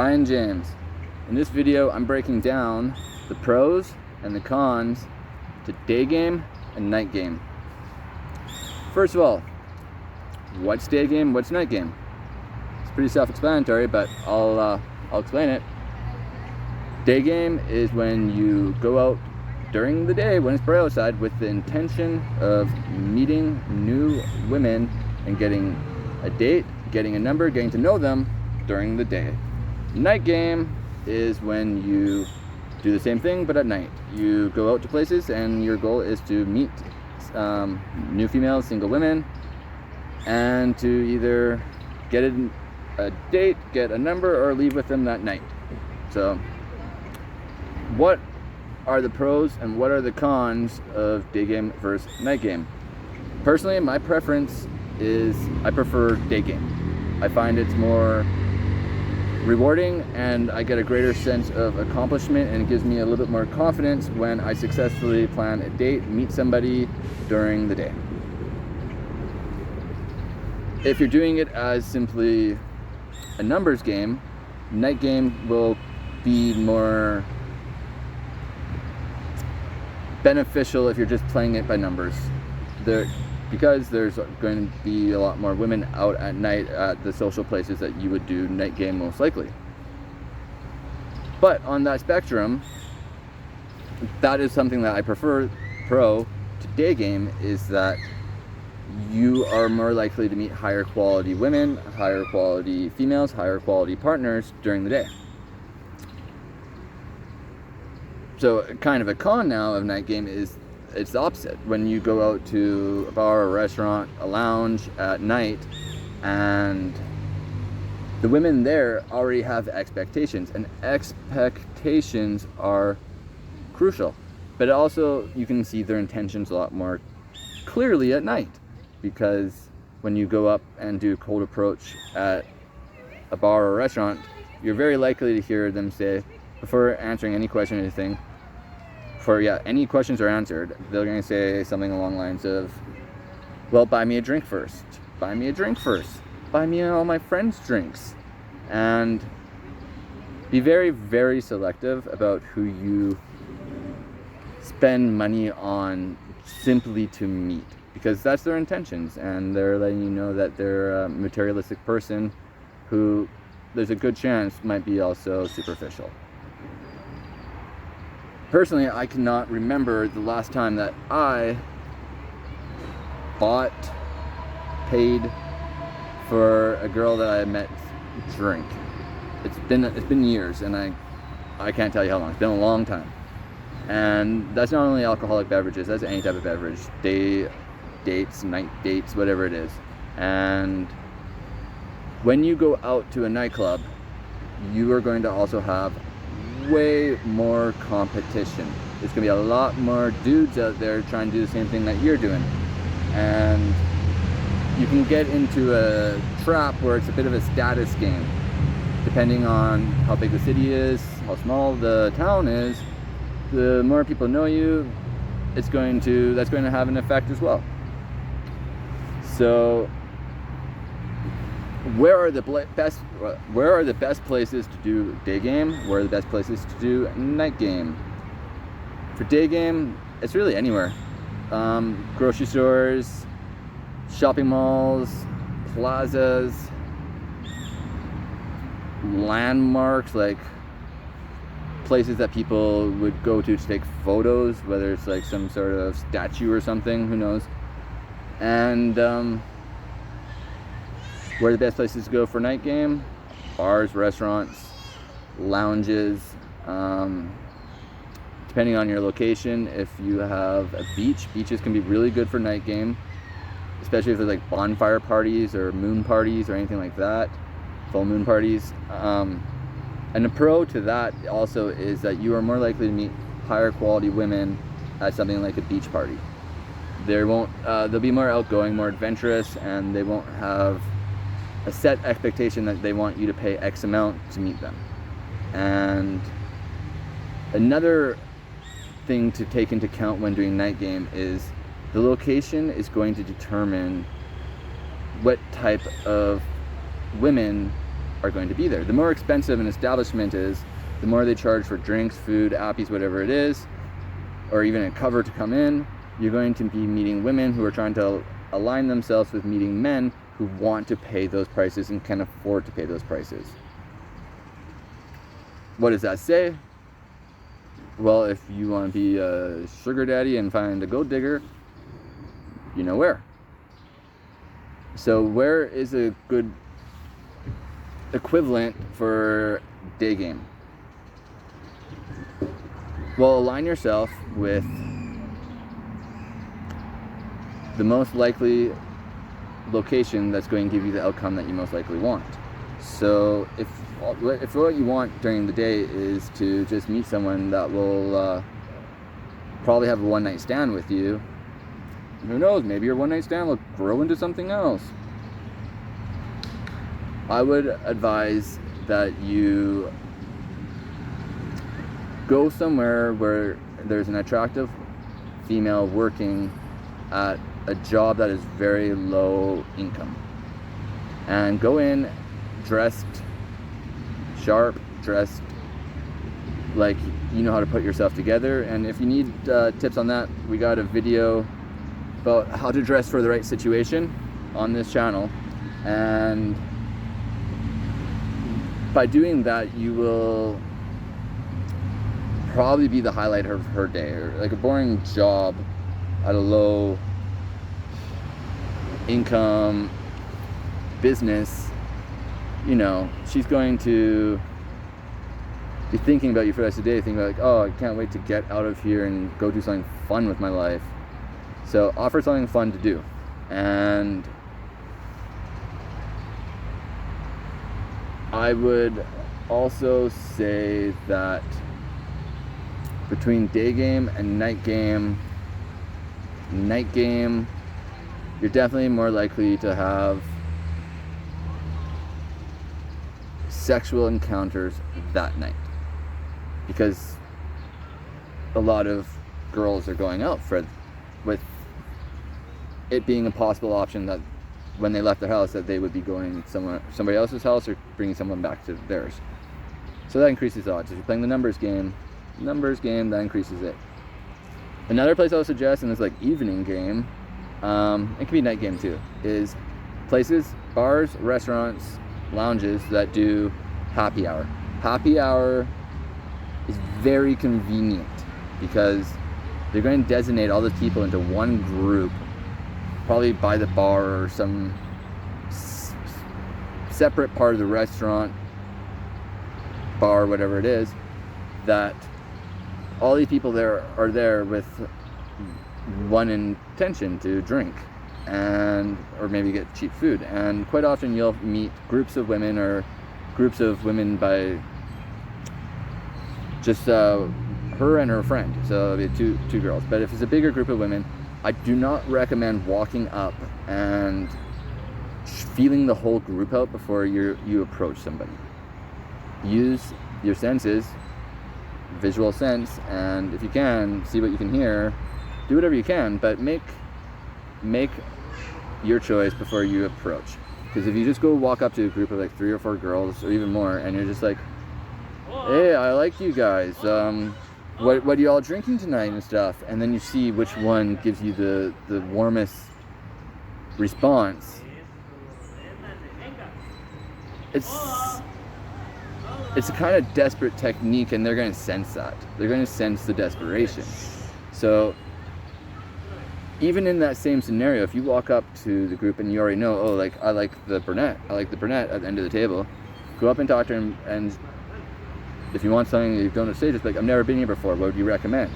Ryan James. In this video, I'm breaking down the pros and the cons to day game and night game. First of all, what's day game, what's night game? It's pretty self-explanatory, but I'll explain it. Day game is when you go out during the day when it's bright outside with the intention of meeting new women and getting a date, getting a number, getting to know them during the day. Night game is when you do the same thing but at night. You go out to places and your goal is to meet new females, single women, and to either get a date, get a number, or leave with them that night. So what are the pros and what are the cons of day game versus night game? Personally, my preference is I prefer day game. I find it's more rewarding and I get a greater sense of accomplishment, and it gives me a little bit more confidence when I successfully plan a date, meet somebody during the day. If you're doing it as simply a numbers game, night game will be more beneficial if you're just playing it by numbers. Because there's going to be a lot more women out at night at the social places that you would do night game most likely. But on that spectrum, that is something that I prefer pro to day game, is that you are more likely to meet higher quality women, higher quality females, higher quality partners during the day. So kind of a con now of night game is it's the opposite. When you go out to a bar, a restaurant, a lounge at night, and the women there already have expectations, and expectations are crucial. But also you can see their intentions a lot more clearly at night, because when you go up and do a cold approach at a bar or a restaurant, you're very likely to hear them say, before answering any question or anything, any questions are answered, they're going to say something along the lines of, well, buy me a drink first. Buy me a drink first. Buy me all my friends' drinks. And be very, very selective about who you spend money on simply to meet, because that's their intentions, and they're letting you know that they're a materialistic person who there's a good chance might be also superficial. Personally, I cannot remember the last time that I paid for a girl that I met drink. It's been years, and I can't tell you how long. It's been a long time. And that's not only alcoholic beverages, that's any type of beverage. Day dates, night dates, whatever it is. And when you go out to a nightclub, you are going to also have way more competition. There's gonna be a lot more dudes out there trying to do the same thing that you're doing, and you can get into a trap where it's a bit of a status game. Depending on how big the city is, how small the town is, the more people know you, that's going to have an effect as well. So where are the best places to do day game? Where are the best places to do night game? For day game, it's really anywhere. Grocery stores, shopping malls, plazas, landmarks, like places that people would go to take photos, whether it's like some sort of statue or something, who knows. And where are the best places to go for night game? Bars, restaurants, lounges. Depending on your location, if you have a beach, beaches can be really good for night game, especially if there's like bonfire parties or moon parties or anything like that, full moon parties. And the pro to that also is that you are more likely to meet higher quality women at something like a beach party. They'll be more outgoing, more adventurous, and they won't have a set expectation that they want you to pay X amount to meet them. And another thing to take into account when doing night game is the location is going to determine what type of women are going to be there. The more expensive an establishment is, the more they charge for drinks, food, appies, whatever it is, or even a cover to come in. You're going to be meeting women who are trying to align themselves with meeting men who want to pay those prices and can afford to pay those prices. What does that say? Well, if you want to be a sugar daddy and find a gold digger, you know where. So where is a good equivalent for day game? Well, align yourself with the most likely location that's going to give you the outcome that you most likely want. So if what you want during the day is to just meet someone that will probably have a one-night stand with you, who knows, maybe your one-night stand will grow into something else. I would advise that you go somewhere where there's an attractive female working at a job that is very low income, and go in dressed sharp, dressed like you know how to put yourself together. And if you need tips on that, we got a video about how to dress for the right situation on this channel, and by doing that you will probably be the highlight of her day. Or like a boring job at a low income business, you know, she's going to be thinking about you for the rest of the day, thinking about like, oh, I can't wait to get out of here and go do something fun with my life. So offer something fun to do. And I would also say that between day game and night game, you're definitely more likely to have sexual encounters that night, because a lot of girls are going out with it being a possible option that when they left their house that they would be going somebody else's house or bringing someone back to theirs. So that increases the odds. If you're playing the numbers game, that increases it. Another place I would suggest, and it's like evening game, it can be night game too, is places, bars, restaurants, lounges that do happy hour. Happy hour is very convenient because they're going to designate all those people into one group, probably by the bar or some separate part of the restaurant, bar, whatever it is, that all these people there are there with one intention to drink or maybe get cheap food. And quite often you'll meet groups of women or groups of women by just her and her friend, so it'll be two girls. But if it's a bigger group of women, I do not recommend walking up and feeling the whole group out before you approach somebody. Use your senses, visual sense, and if you can, see what you can hear. Do whatever you can, but make your choice before you approach. Because if you just go walk up to a group of like 3 or 4 girls or even more, and you're just like, hey, I like you guys, what are you all drinking tonight and stuff, and then you see which one gives you the warmest response, it's a kind of desperate technique, and they're going to sense that. They're going to sense the desperation. So even in that same scenario, if you walk up to the group and you already know, oh, like I like the brunette at the end of the table, go up and talk to him, and if you want something you don't say, just like, I've never been here before, what would you recommend?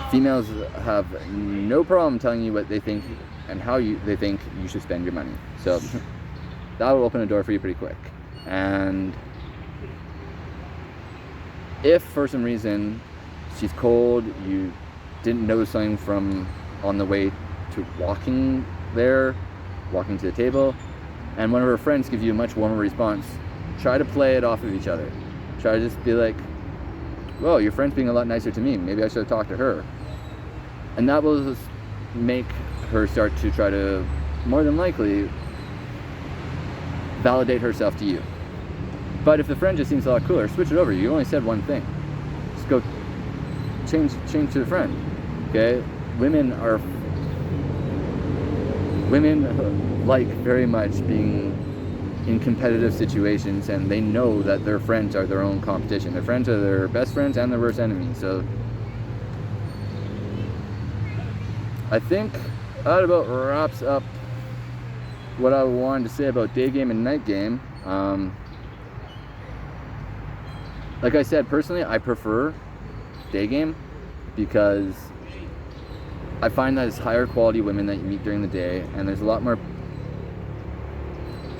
Females have no problem telling you what they think and how they think you should spend your money. So that will open a door for you pretty quick. And if for some reason she's cold, you didn't notice something from on the way to walking to the table, and one of her friends gives you a much warmer response, try to play it off of each other. Try to just be like, whoa, your friend's being a lot nicer to me, maybe I should have talked to her. And that will just make her start to try to, more than likely, validate herself to you. But if the friend just seems a lot cooler, switch it over. You only said one thing. Just go change to the friend. Okay? Women like very much being in competitive situations, and they know that their friends are their own competition. Their friends are their best friends and their worst enemies. So I think that about wraps up what I wanted to say about day game and night game. Like I said, personally, I prefer day game because I find that it's higher quality women that you meet during the day, and there's a lot more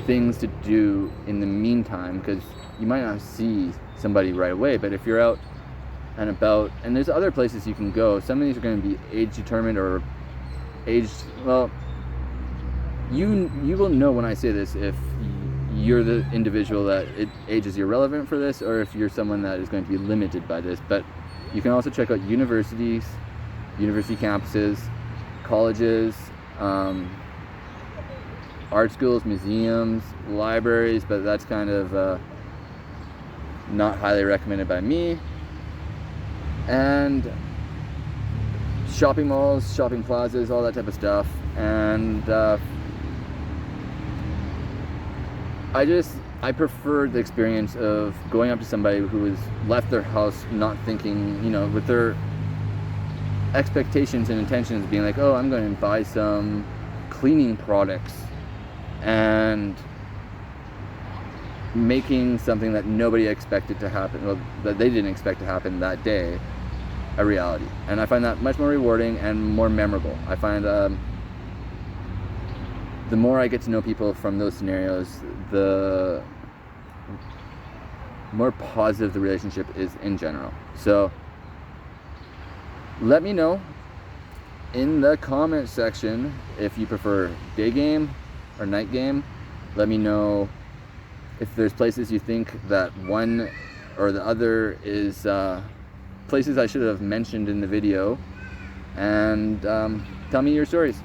things to do in the meantime, because you might not see somebody right away, but if you're out and about, and there's other places you can go. Some of these are going to be age determined or age, well, you will know when I say this if you're the individual that age is irrelevant for this, or if you're someone that is going to be limited by this. But you can also check out universities, university campuses, colleges, art schools, museums, libraries, but that's kind of not highly recommended by me. And shopping malls, shopping plazas, all that type of stuff. And I prefer the experience of going up to somebody who has left their house not thinking, with their expectations and intentions being like, oh, I'm going to buy some cleaning products, and making something that nobody expected to happen, well, that they didn't expect to happen that day, a reality. And I find that much more rewarding and more memorable. I find the more I get to know people from those scenarios, the more positive the relationship is in general. So let me know in the comment section if you prefer day game or night game. Let me know if there's places you think that one or the other is places I should have mentioned in the video. And tell me your stories.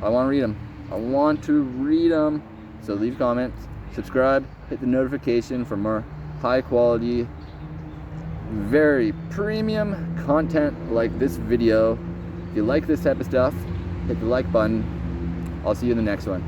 I want to read them. So leave comments, subscribe, hit the notification for more high quality, very premium content like this video. If you like this type of stuff, hit the like button. I'll see you in the next one.